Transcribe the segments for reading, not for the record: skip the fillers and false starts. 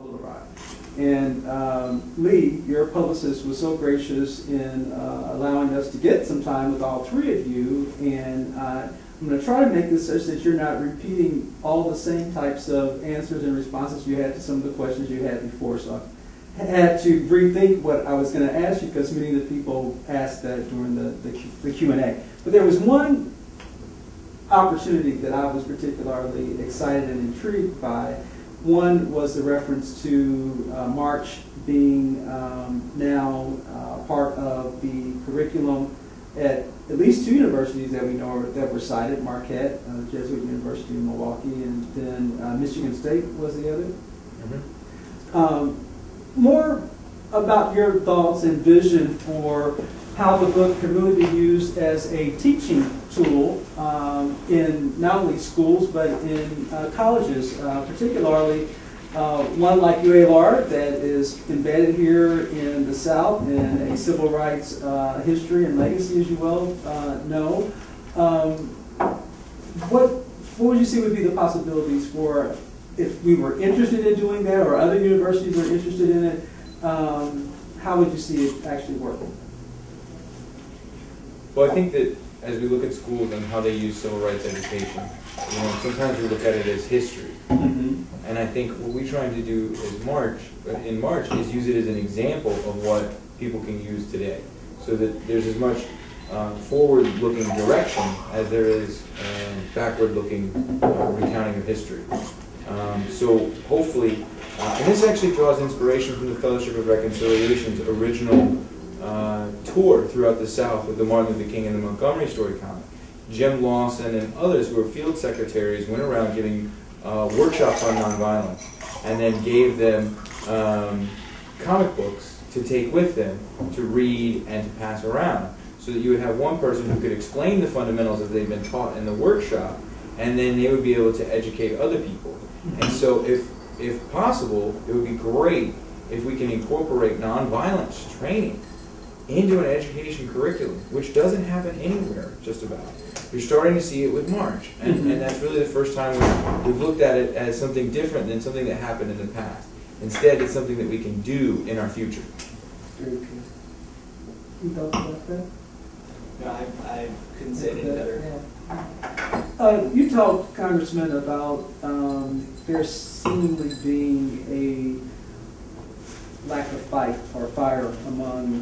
Boulevard. And Lee, your publicist, was so gracious in allowing us to get some time with all three of you. And I'm going to try to make this such that you're not repeating all the same types of answers and responses you had to some of the questions you had before. So I had to rethink what I was going to ask you because many of the people asked that during the Q&A. But there was one opportunity that I was particularly excited and intrigued by. One was the reference to March being now part of the curriculum at least two universities that we know that were cited, Marquette, Jesuit University in Milwaukee, and then Michigan State was the other. Mm-hmm. More about your thoughts and vision for how the book can really be used as a teaching tool in not only schools but in colleges, particularly one like UALR that is embedded here in the South in a civil rights history and legacy, as you well know. What would you see would be the possibilities for, if we were interested in doing that or other universities were interested in it, how would you see it actually working? Well, I think that as we look at schools and how they use civil rights education, sometimes we look at it as history. Mm-hmm. And I think what we're trying to do in March is use it as an example of what people can use today. So that there's as much forward-looking direction as there is backward-looking recounting of history. So hopefully, and this actually draws inspiration from the Fellowship of Reconciliation's original tour throughout the South with the Martin Luther King and the Montgomery story comic. Jim Lawson and others who were field secretaries went around giving workshops on nonviolence and then gave them comic books to take with them to read and to pass around, so that you would have one person who could explain the fundamentals that they've been taught in the workshop, and then they would be able to educate other people. And so if possible, it would be great if we can incorporate nonviolence training into an education curriculum, which doesn't happen anywhere, just about. You're starting to see it with March, and that's really the first time we've looked at it as something different than something that happened in the past. Instead, it's something that we can do in our future. Very good. You thoughts about that? No, I couldn't say it any better. Yeah. You talked, Congressman, about there seemingly being a lack of fight or fire among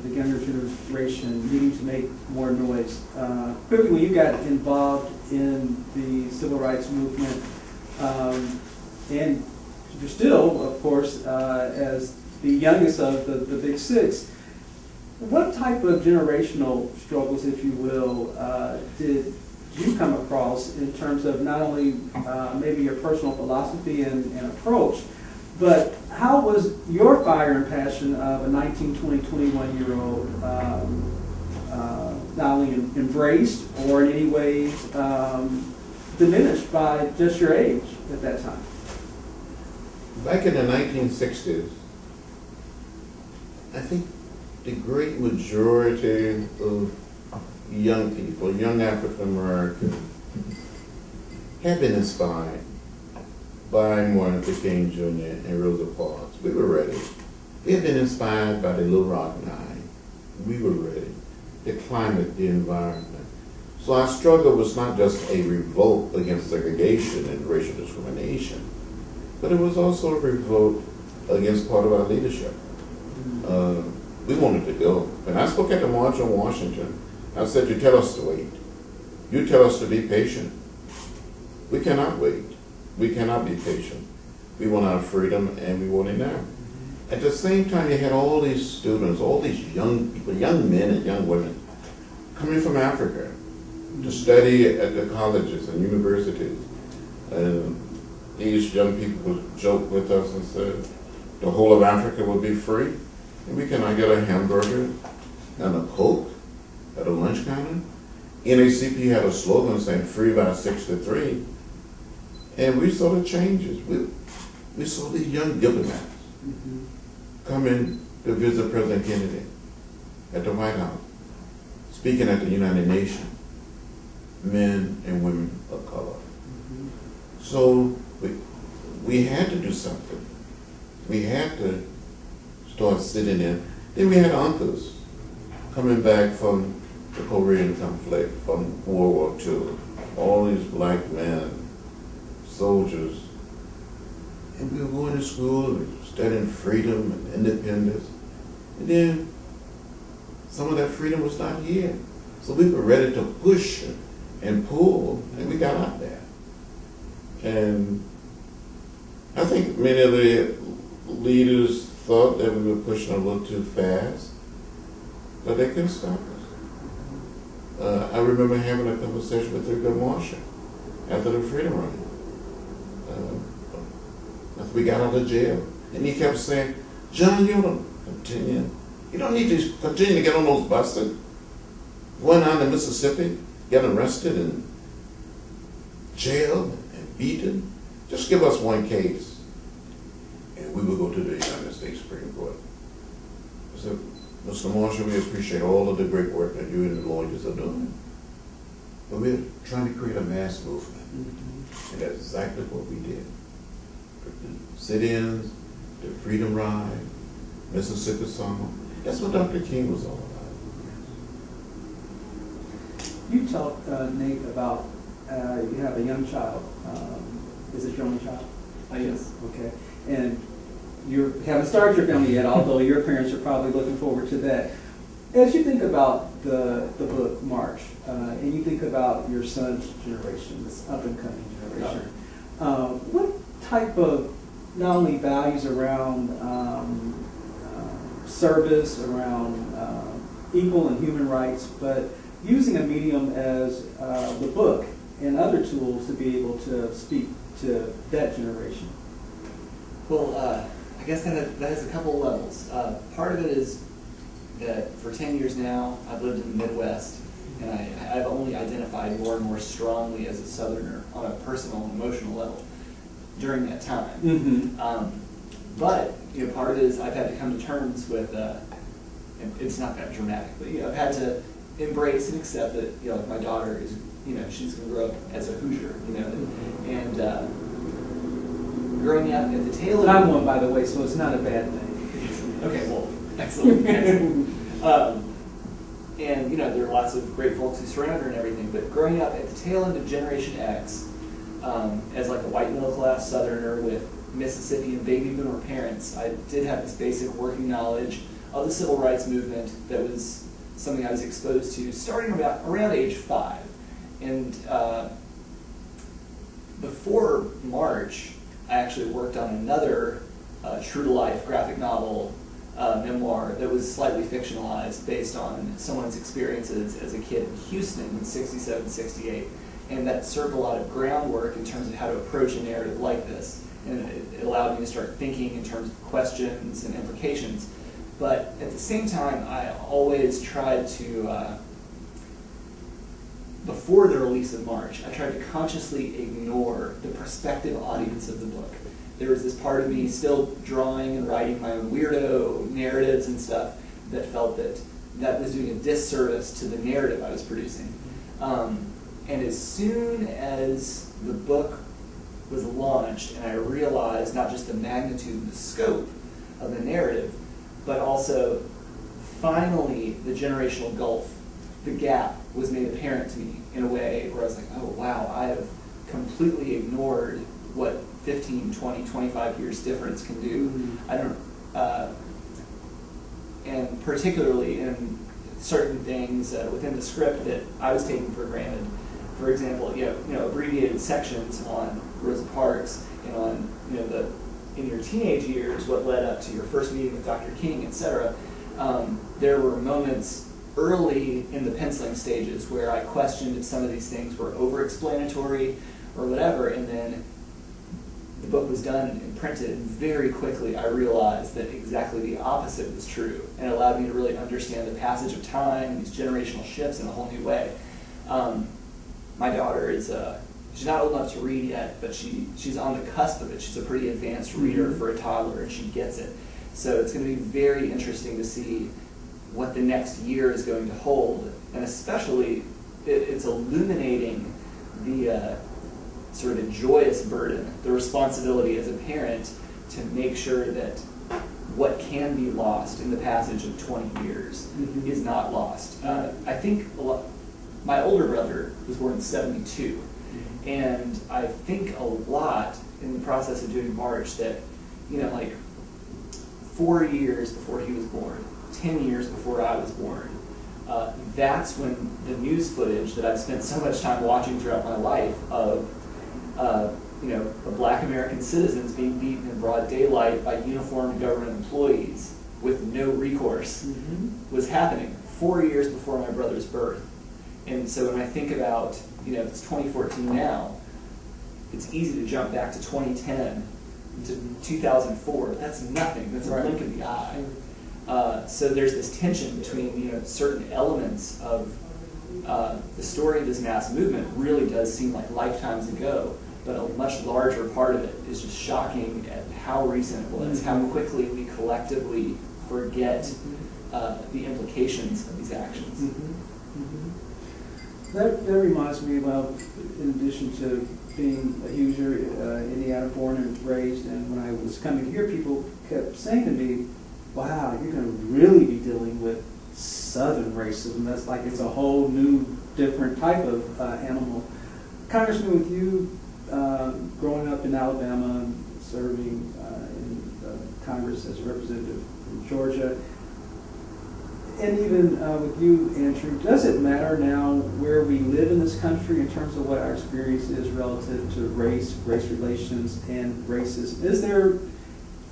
the younger generation needing to make more noise. Clearly, when you got involved in the civil rights movement, and you're still, of course, as the youngest of the Big Six, what type of generational struggles, if you will, did you come across in terms of not only maybe your personal philosophy and approach, but how was your fire and passion of a 19, 20, 21-year-old not only embraced or in any way diminished by just your age at that time? Back in the 1960s, I think the great majority of young people, young African Americans, had been inspired by Martin Luther King Jr. and Rosa Parks. We were ready. We had been inspired by the Little Rock Nine. We were ready. The climate, the environment. So our struggle was not just a revolt against segregation and racial discrimination, but it was also a revolt against part of our leadership. We wanted to go. When I spoke at the March on Washington, I said, you tell us to wait. You tell us to be patient. We cannot wait. We cannot be patient. We want our freedom, and we want it now. At the same time, you had all these students, all these young people, young men and young women, coming from Africa to study at the colleges and universities. And these young people would joke with us and said, the whole of Africa will be free, and we cannot get a hamburger and a Coke at a lunch counter. NACP had a slogan saying, free by 63. And we saw the changes. We saw these young diplomats come in to visit President Kennedy at the White House, speaking at the United Nations, men and women of color. So we had to do something. we had to start sitting in. Then we had uncles coming back from the Korean conflict, from World War II, all these black men, soldiers, and we were going to school and studying freedom and independence. And then some of that freedom was not here. So we were ready to push and pull, and we got out there. And I think many of the leaders thought that we were pushing a little too fast, but they couldn't stop us. I remember having a conversation with Thurgood Marshall after the Freedom Run. After we got out of jail, and he kept saying, "John, you don't continue. You don't need to continue to get on those buses, going on to Mississippi, getting arrested and jailed and beaten. Just give us one case, and we will go to the United States Supreme Court." I said, "Mr. Marshall, we appreciate all of the great work that you and the lawyers are doing, but we're trying to create a mass movement." And that's exactly what we did. The sit-ins, the Freedom Ride, Mississippi Summer. That's what Dr. King was all about. You talked, Nate, about you have a young child. Is it your only child? Yes. Okay. And you haven't started your family yet, although your parents are probably looking forward to that. As you think about the book, March, and you think about your son's generation, this up-and-coming generation, what type of not only values around service, around equal and human rights, but using a medium as the book and other tools to be able to speak to that generation? Well, I guess that has a couple of levels. Part of it is that for 10 years now, I've lived in the Midwest, and I've only identified more and more strongly as a Southerner on a personal and emotional level during that time. Mm-hmm. But part of it is I've had to come to terms with, and it's not that dramatic, but I've had to embrace and accept that my daughter is, she's going to grow up as a Hoosier, and growing up at the tail end. I'm one, by the way, so it's not a bad thing. Okay, well, excellent. Excellent. And there are lots of great folks who surround her and everything, but growing up at the tail end of Generation X, as like a white middle-class Southerner with Mississippi and baby boomer parents, I did have this basic working knowledge of the civil rights movement that was something I was exposed to starting around age 5. And before March, I actually worked on another true-to-life graphic novel memoir that was slightly fictionalized based on someone's experiences as a kid in Houston in '67, '68. And that served a lot of groundwork in terms of how to approach a narrative like this. And it allowed me to start thinking in terms of questions and implications. But at the same time, I always tried to, before the release of March, I tried to consciously ignore the prospective audience of the book. There was this part of me still drawing and writing my own weirdo narratives and stuff that felt that was doing a disservice to the narrative I was producing. And as soon as the book was launched and I realized not just the magnitude and the scope of the narrative, but also finally the generational gulf, the gap was made apparent to me in a way where I was like, oh wow, I have completely ignored what 15, 20, 25 years difference can do. Mm-hmm. I don't, and particularly in certain things within the script that I was taking for granted. For example, abbreviated sections on Rosa Parks and on in your teenage years, what led up to your first meeting with Dr. King, etc. There were moments early in the penciling stages where I questioned if some of these things were over-explanatory or whatever, and then the book was done and printed, and very quickly I realized that exactly the opposite was true, and it allowed me to really understand the passage of time and these generational shifts in a whole new way. My daughter is she's not old enough to read yet, but she's on the cusp of it. She's a pretty advanced reader for a toddler, and she gets it. So it's going to be very interesting to see what the next year is going to hold, and especially it's illuminating the sort of the joyous burden, the responsibility as a parent to make sure that what can be lost in the passage of 20 years is not lost. I think my older brother was born in 72, and I think a lot in the process of doing March that, you know, like 4 years before he was born, 10 years before I was born, that's when the news footage that I've spent so much time watching throughout my life of you know, of Black American citizens being beaten in broad daylight by uniformed government employees with no recourse was happening 4 years before my brother's birth. And so when I think about, you know, it's 2014 now, it's easy to jump back to 2010 to 2004. That's nothing. That's a blink of the eye. So there's this tension between, you know, certain elements of the story of this mass movement really does seem like lifetimes ago, but a much larger part of it is just shocking at how recent it was, how quickly we collectively forget the implications of these actions. That reminds me of, in addition to being a Hoosier, Indiana born and raised, and when I was coming here, people kept saying to me, wow, you're going to really be dealing with Southern racism. That's like it's a whole new, different type of animal. Congressman, with you growing up in Alabama and serving in Congress as a representative from Georgia, and even with you, Andrew, does it matter now where we live in this country in terms of what our experience is relative to race relations, and racism? Is there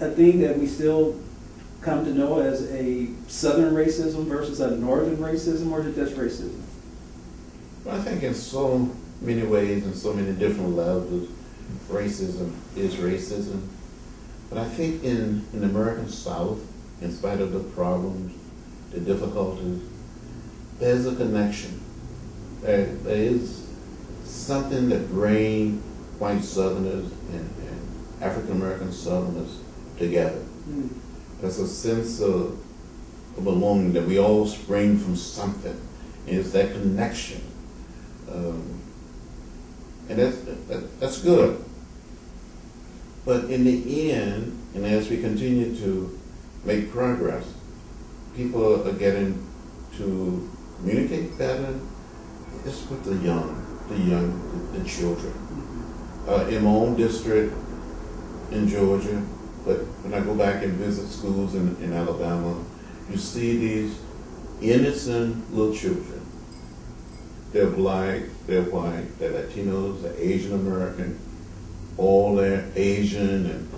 a thing that we still come to know as a Southern racism versus a Northern racism, or is it just racism? Well, I think in so many ways and so many different levels, racism is racism. But I think in the American South, in spite of the problems, the difficulties, there's a connection. There is something that brings white Southerners and African American Southerners together. There's a sense of belonging, that we all spring from something. And it's that connection. And that's good. But in the end, and as we continue to make progress, people are getting to communicate better. It's with the children. In my own district in Georgia, but when I go back and visit schools in Alabama, you see these innocent little children. They're Black, they're white, they're Latinos, they're Asian American, all they're Asian, and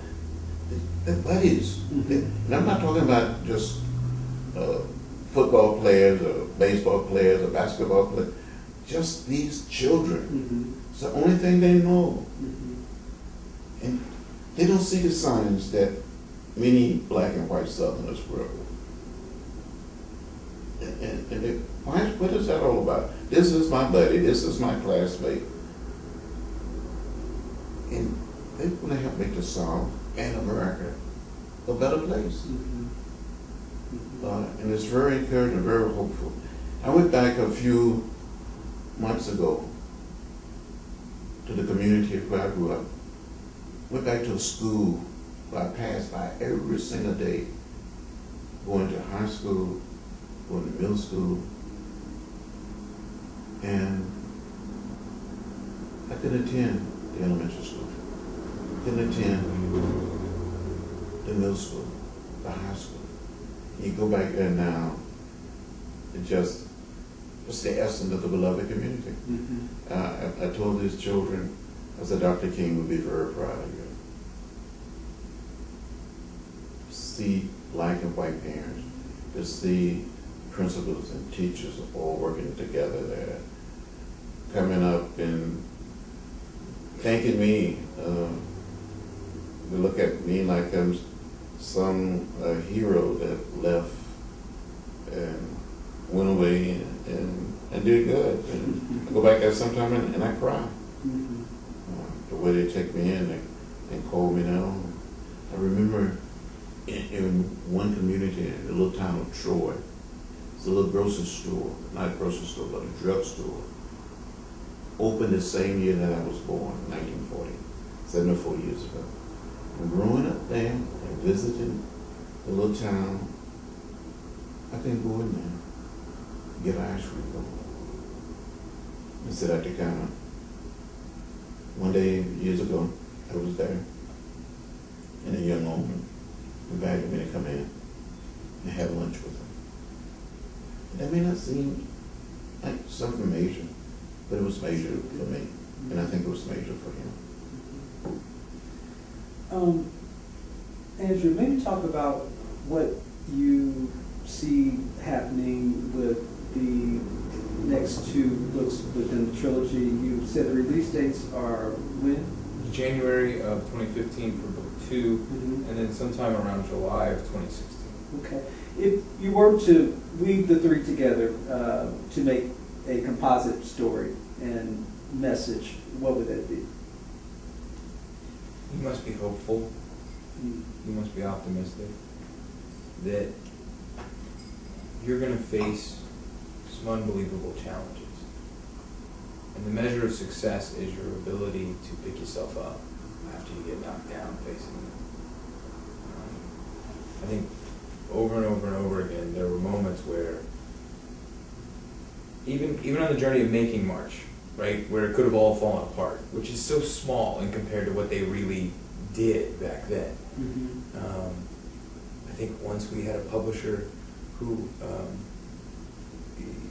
they're buddies. And I'm not talking about just football players or baseball players or basketball players, just these children. It's the only thing they know. And they don't see the signs that many Black and white Southerners will. And they, what is that all about? This is my buddy, this is my classmate. And they want to help make the South and America a better place. And it's very encouraging, very hopeful. I went back a few months ago to the community where I grew up. Went back to a school where I passed by every single day, going to high school, going to middle school, and I couldn't attend the elementary school. Couldn't attend the middle school, the high school. You go back there now, it's the essence of the beloved community. I told these children, I said, Dr. King would be very proud of you. See Black and white parents, to see principals and teachers all working together there, coming up and thanking me. They look at me like I'm some hero that left and went away and did good. And I go back there sometime and I cry. The way they take me in and call me down. I remember in one community, in the little town of Troy, it's a little grocery store, not a grocery store, but a drugstore, opened the same year that I was born, 1940, 74 years ago. growing up there and visiting the little town, I can go in there, get an ice cream cone, and sit at the counter. One day, years ago, I was there, and a young woman invited me to come in and have lunch with her. That may not seem like something major, but it was major for me, and I think it was major for him. Andrew, maybe talk about what you see happening with the next two books within the trilogy. You said the release dates are when? January of 2015 for book 2, and then sometime around July of 2016. Okay. If you were to weave the three together to make a composite story and message, what would that be? You must be hopeful. You must be optimistic that you're going to face some unbelievable challenges. And the measure of success is your ability to pick yourself up after you get knocked down facing them. I think over and over and over again, there were moments where, even on the journey of making March, right, where it could have all fallen apart, which is so small in compared to what they really did back then. I think once we had a publisher who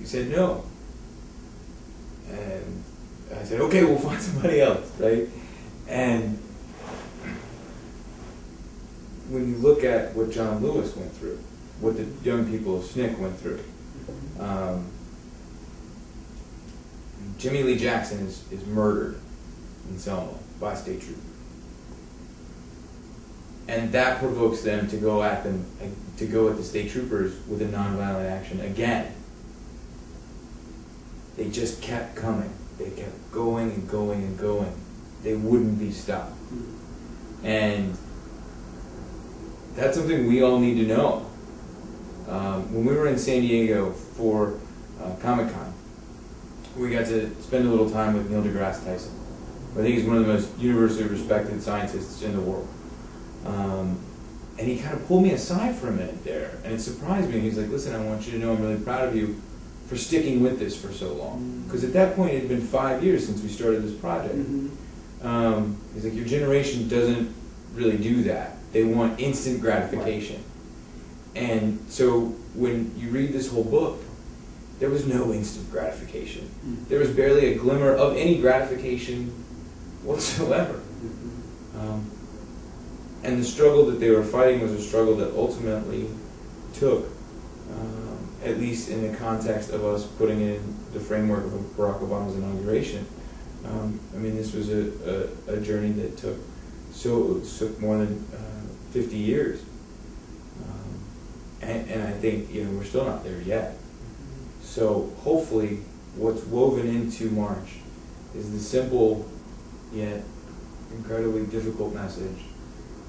said no, and I said, okay, we'll find somebody else, right? And when you look at what John Lewis went through, what the young people of SNCC went through, Jimmy Lee Jackson is murdered in Selma by a state trooper. And that provokes them to go at them, to go at the state troopers with a nonviolent action again. They just kept coming. They kept going and going and going. They wouldn't be stopped. And that's something we all need to know. When we were in San Diego for Comic-Con, we got to spend a little time with Neil deGrasse Tyson. I think he's one of the most universally respected scientists in the world. And he kind of pulled me aside for a minute there, and it surprised me. He's like, listen, I want you to know I'm really proud of you for sticking with this for so long. Because at that point, it had been 5 years since we started this project. He's like, your generation doesn't really do that. They want instant gratification. And so when you read this whole book, there was no instant gratification. There was barely a glimmer of any gratification whatsoever. And the struggle that they were fighting was a struggle that ultimately took, at least in the context of us putting in the framework of Barack Obama's inauguration. I mean, this was a journey that took more than 50 years. And I think, we're still not there yet. So hopefully what's woven into March is the simple yet incredibly difficult message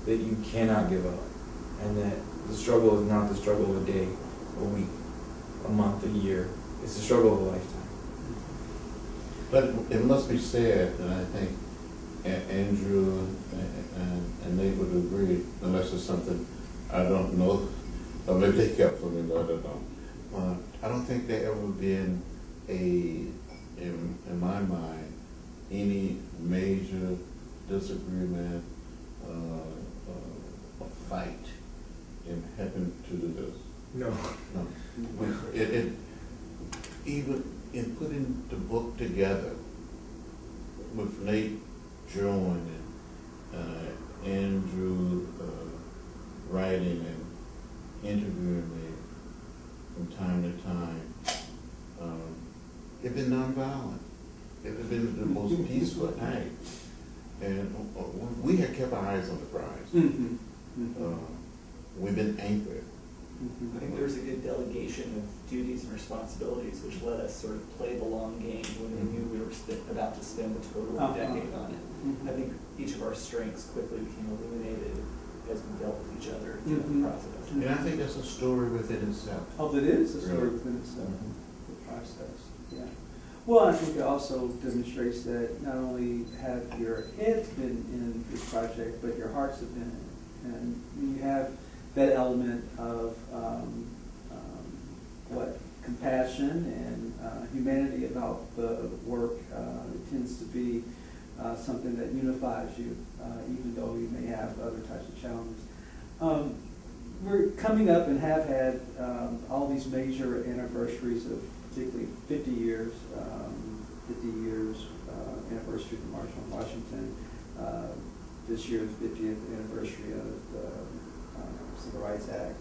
that you cannot give up, and that the struggle is not the struggle of a day, a week, a month, a year. It's the struggle of a lifetime. But it must be said, and I think Andrew and Nate would agree, unless it's something I don't know, or maybe they kept from me, but I don't know. I don't think there ever been in my mind, any major disagreement, a fight in having to do this. No. It even in putting the book together with Nate drawing and Andrew writing and interviewing me from time to time, it's been nonviolent. It's been the most peaceful night. And we had kept our eyes on the prize. We've been anchored. I think there was a good delegation of duties and responsibilities, which let us sort of play the long game when we knew we were about to spend the total decade on it. I think each of our strengths quickly became illuminated as we dealt with each other through the process. And I think that's a story within itself. Oh, that is a story within itself. The process, yeah. Well, I think it also demonstrates that not only have your heads been in this project, but your hearts have been in it. And when you have that element of compassion and humanity about the work, it tends to be something that unifies you, even though you may have other types of challenges. We're coming up and have had all these major anniversaries of particularly 50 years anniversary of the March on Washington. This year's 50th anniversary of the Civil Rights Act.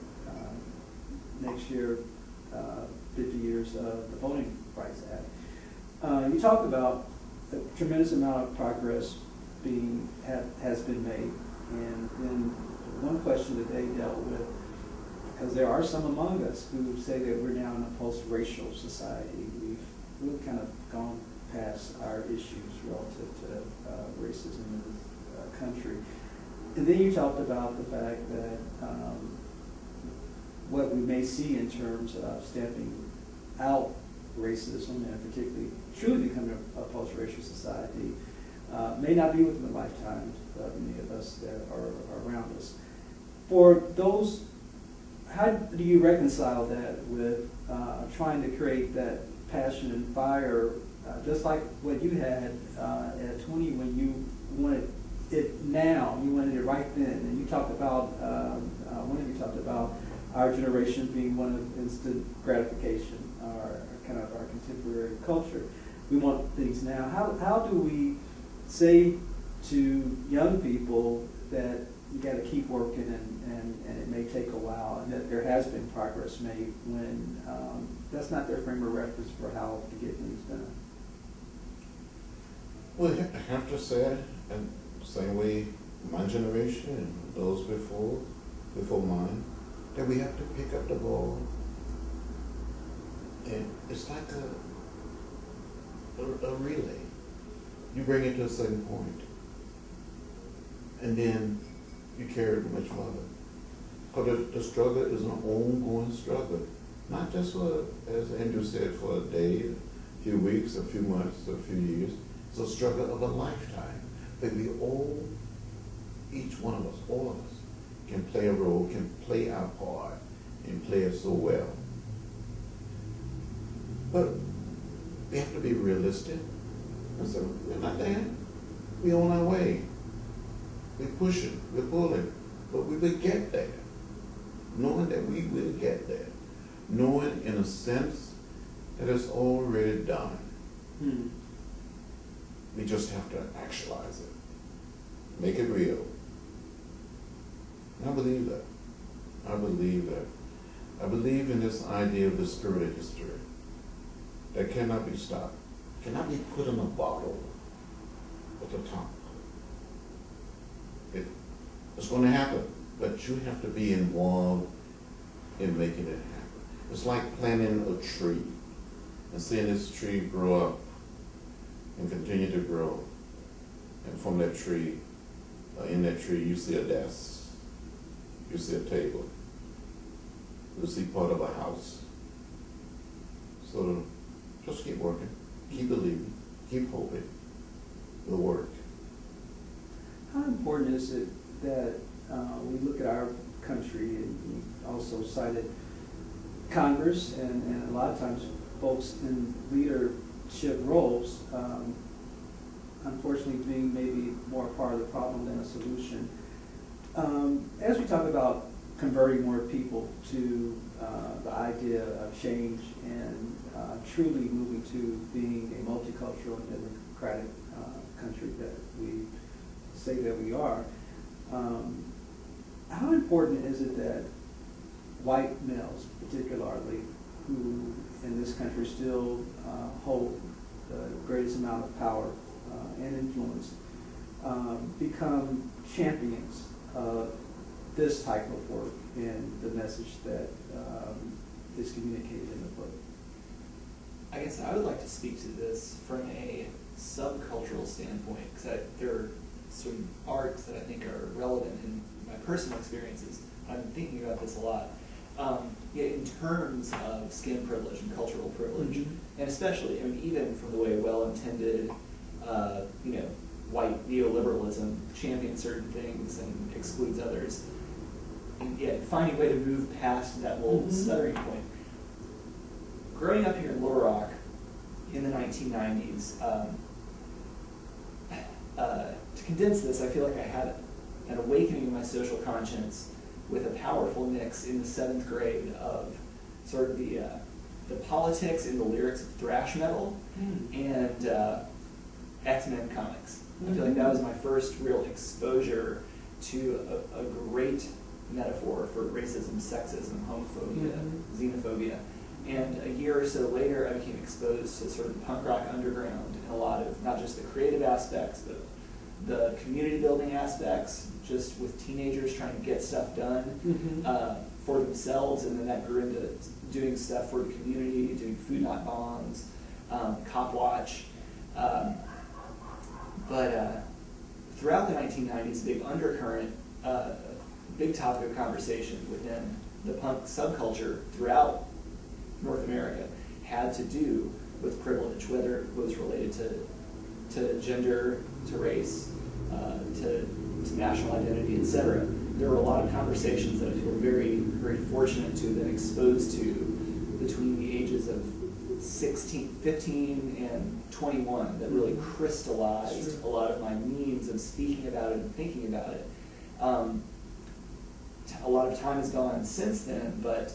Next year, 50 years of the Voting Rights Act. You talk about a tremendous amount of progress has been made, and then one question that they dealt with, because there are some among us who say that we're now in a post-racial society. We've kind of gone past our issues relative to racism in this country. And then you talked about the fact that what we may see in terms of stamping out racism and particularly truly becoming a post-racial society may not be within the lifetimes of many of us that are around us. For those, how do you reconcile that with trying to create that passion and fire, just like what you had at 20 when you wanted it now, you wanted it right then, and you talked about, one of you talked about our generation being one of instant gratification, our kind of our contemporary culture. We want things now. How do we say to young people that you got to keep working and it may take a while, and that there has been progress made when that's not their frame of reference for how to get things done? Well, I have to say, and same way my generation and those before mine, that we have to pick up the ball. And it's like a relay. You bring it to a certain point, and then you carry it much further. Because the struggle is an ongoing struggle. Not just for, as Andrew said, for a day, a few weeks, a few months, a few years. It's a struggle of a lifetime. But we all, each one of us, all of us, can play a role, can play our part, and play it so well. But we have to be realistic. And so we're not there. We're on our way. We're pushing, we're pulling, but we will get there. Knowing that we will get there. Knowing in a sense that it's already done. We just have to actualize it. Make it real. And I believe that. I believe that. I believe in this idea of the spirit of history that cannot be stopped, cannot be put in a bottle at the top. It's going to happen, but you have to be involved in making it happen. It's like planting a tree and seeing this tree grow up and continue to grow. And from that tree, in that tree, you see a desk, you see a table, you see part of a house. So just keep working, keep believing, keep hoping. It'll work. How important is it that we look at our country, and we also cited Congress and a lot of times folks in leadership roles, unfortunately being maybe more part of the problem than a solution. As we talk about converting more people to the idea of change and truly moving to being a multicultural and democratic country that we say that we are, how important is it that white males, particularly, who in this country still hold the greatest amount of power and influence, become champions of this type of work and the message that is communicated in the book? I guess I would like to speak to this from a subcultural standpoint, because there are some arcs that I think are relevant in my personal experiences. I've been thinking about this a lot. yeah, in terms of skin privilege and cultural privilege, Mm-hmm. and especially, I mean, even from the way well-intended, white neoliberalism champions certain things and excludes others, and yet finding a way to move past that whole stuttering point. Growing up here in Little Rock in the 1990s, to condense this, I feel like I had an awakening of my social conscience with a powerful mix in the 7th grade of sort of the politics and the lyrics of thrash metal and X-Men comics. I feel like that was my first real exposure to a great metaphor for racism, sexism, homophobia, xenophobia. And a year or so later, I became exposed to sort of the punk rock underground and a lot of not just the creative aspects, but the community building aspects, just with teenagers trying to get stuff done for themselves, and then that grew into doing stuff for the community, doing Food Not Bombs, Cop Watch. But throughout the 1990s, big undercurrent, big topic of conversation within the punk subculture throughout North America had to do with privilege, whether it was related to gender, to race, to national identity, etc. There were a lot of conversations that I feel very, very fortunate to have been exposed to between the ages of 15 and 21 that really crystallized a lot of my means of speaking about it and thinking about it. A lot of time has gone since then, but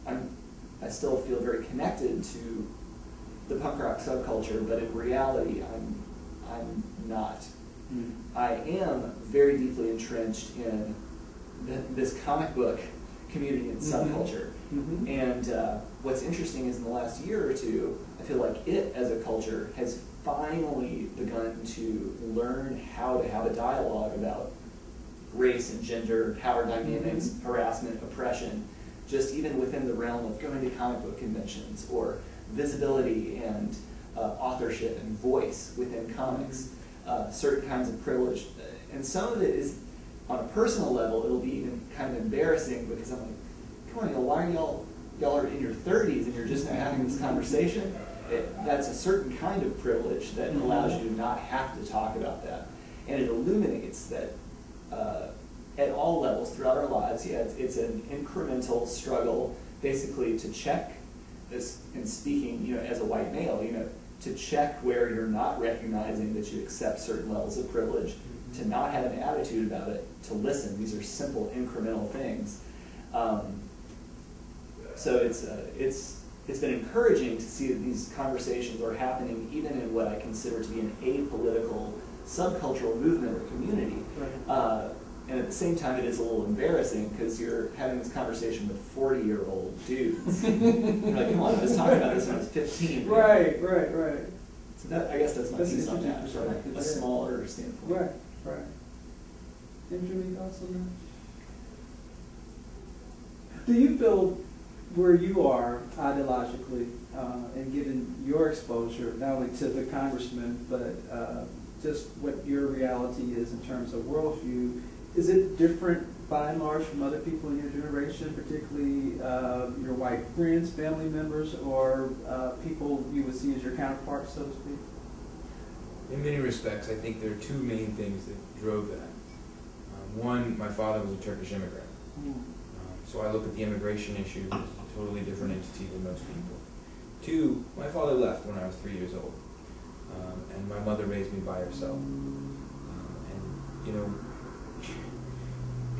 I still feel very connected to the punk rock subculture, but in reality, I'm not. I am very deeply entrenched in this comic book community and subculture. And what's interesting is in the last year or two, I feel like it as a culture has finally begun to learn how to have a dialogue about race and gender, power dynamics, harassment, oppression, just even within the realm of going to comic book conventions, or visibility and authorship and voice within comics, certain kinds of privilege. And some of it is, on a personal level, it'll be even kind of embarrassing because I'm like, come on, why are y'all are in your 30s and you're just now having this conversation? That's a certain kind of privilege that allows you to not have to talk about that. And it illuminates that at all levels throughout our lives, it's an incremental struggle basically to check this, and speaking, as a white male, to check where you're not recognizing that you accept certain levels of privilege, to not have an attitude about it, to listen. These are simple incremental things. So it's been encouraging to see that these conversations are happening even in what I consider to be an apolitical subcultural movement or community. Right. And at the same time, it is a little embarrassing because you're having this conversation with 40-year-old dudes. You're like, come on, I was talking about this when I was 15. Right. So I guess that's my piece on that from a smaller standpoint. Right. Andrew, any thoughts on that? Do you feel where you are ideologically, and given your exposure, not only to the congressman, but just what your reality is in terms of worldview, is it different by and large from other people in your generation, particularly your white friends, family members, or people you would see as your counterparts, so to speak? In many respects, I think there are two main things that drove that. One, my father was a Turkish immigrant. So I look at the immigration issue as a totally different entity than most people. Two, my father left when I was 3 years old. And my mother raised me by herself.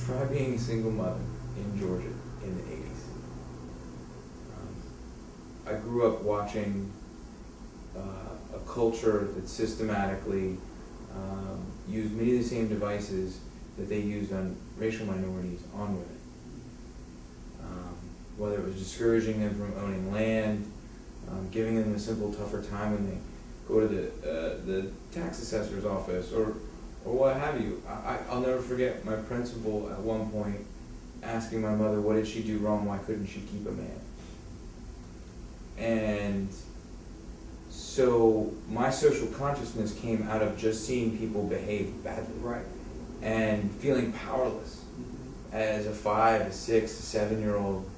Try being a single mother in Georgia in the 80s. I grew up watching a culture that systematically used many of the same devices that they used on racial minorities on women. Whether it was discouraging them from owning land, giving them a simple, tougher time when they go to the tax assessor's office, or what have you. I'll never forget my principal at one point asking my mother, what did she do wrong, why couldn't she keep a man? And so my social consciousness came out of just seeing people behave badly. Right. And feeling powerless as a 5, a 6, a 7-year-old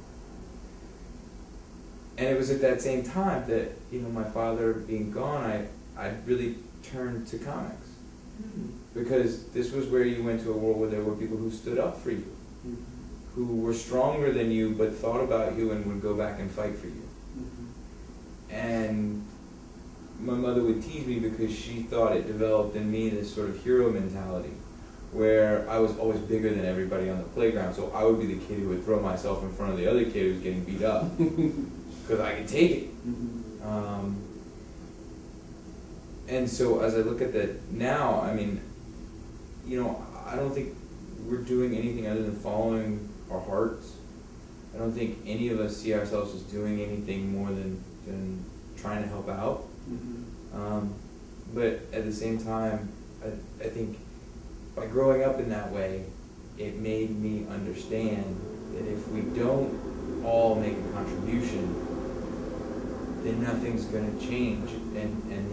And it was at that same time that, my father being gone, I really turned to comics. Because this was where you went to a world where there were people who stood up for you, who were stronger than you, but thought about you and would go back and fight for you. And my mother would tease me because she thought it developed in me this sort of hero mentality, where I was always bigger than everybody on the playground, so I would be the kid who would throw myself in front of the other kid who was getting beat up, because I could take it. And so as I look at that now, I mean, I don't think we're doing anything other than following our hearts. I don't think any of us see ourselves as doing anything more than trying to help out. But at the same time, I think by growing up in that way, it made me understand that if we don't all make a contribution, then nothing's going to change. And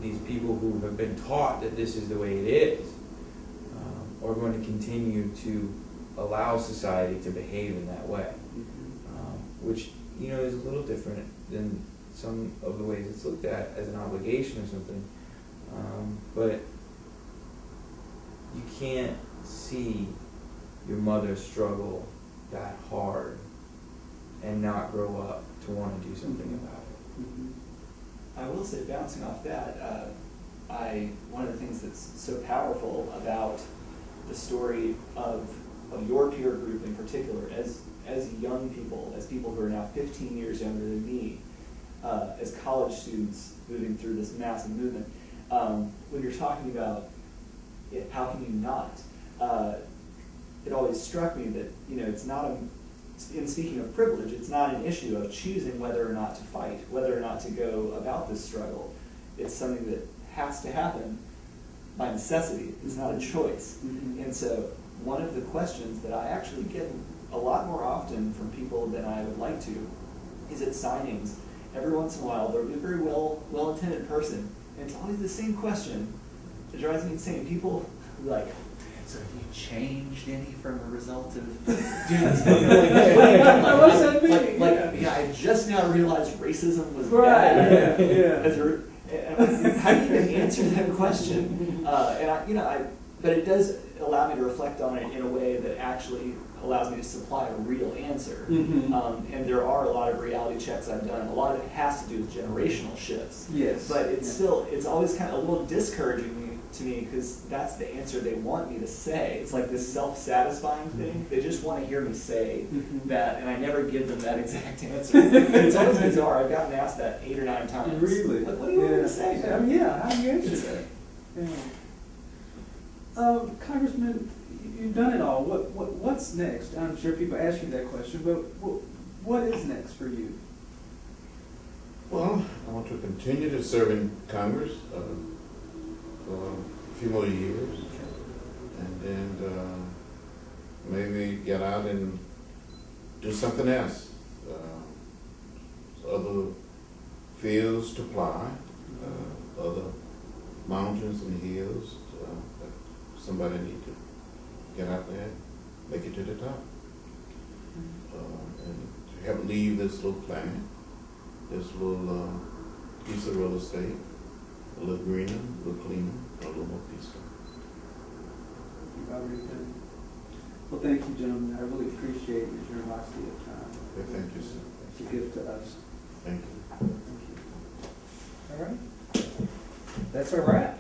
these people who have been taught that this is the way it is are going to continue to allow society to behave in that way, which is a little different than some of the ways it's looked at as an obligation or something. But you can't see your mother struggle that hard and not grow up to want to do something about it. I will say, bouncing off that, one of the things that's so powerful about the story of your peer group in particular, as young people, as people who are now 15 years younger than me, as college students moving through this massive movement, when you're talking about how can you not, it always struck me that it's not in speaking of privilege, it's not an issue of choosing whether or not to fight, whether or not to go about this struggle. It's something that has to happen by necessity. It's not a choice. And so one of the questions that I actually get a lot more often from people than I would like to is at signings. Every once in a while, there'll be a very well-intended person, and it's always the same question. It drives me insane. People like, so have you changed any from the result of doing this? What's that mean? Yeah, I just now realized racism was right. bad. Yeah. How do you even answer that question? But it does allow me to reflect on it in a way that actually allows me to supply a real answer. And there are a lot of reality checks I've done. A lot of it has to do with generational shifts. Yes. But it's always kind of a little discouraging to me because that's the answer they want me to say. It's like this self-satisfying thing. They just want to hear me say that, and I never give them that exact answer. It's always bizarre. I've gotten asked that 8 or 9 times. Really? Like, what do you want me to say? How do you answer that? Congressman, you've done it all. What's next? I'm sure people ask you that question, but what is next for you? Well, I want to continue to serve in Congress for a few more years, and then maybe get out and do something else. Other fields to ply, other mountains and hills. Somebody need to get out there, make it to the top, and to help leave this little planet, this little piece of real estate, a little greener, a little cleaner, a little more peaceful. Well, thank you, gentlemen. I really appreciate your generosity of time. Okay, thank you, sir. It's a gift to us. Thank you. Thank you. All right. That's a wrap.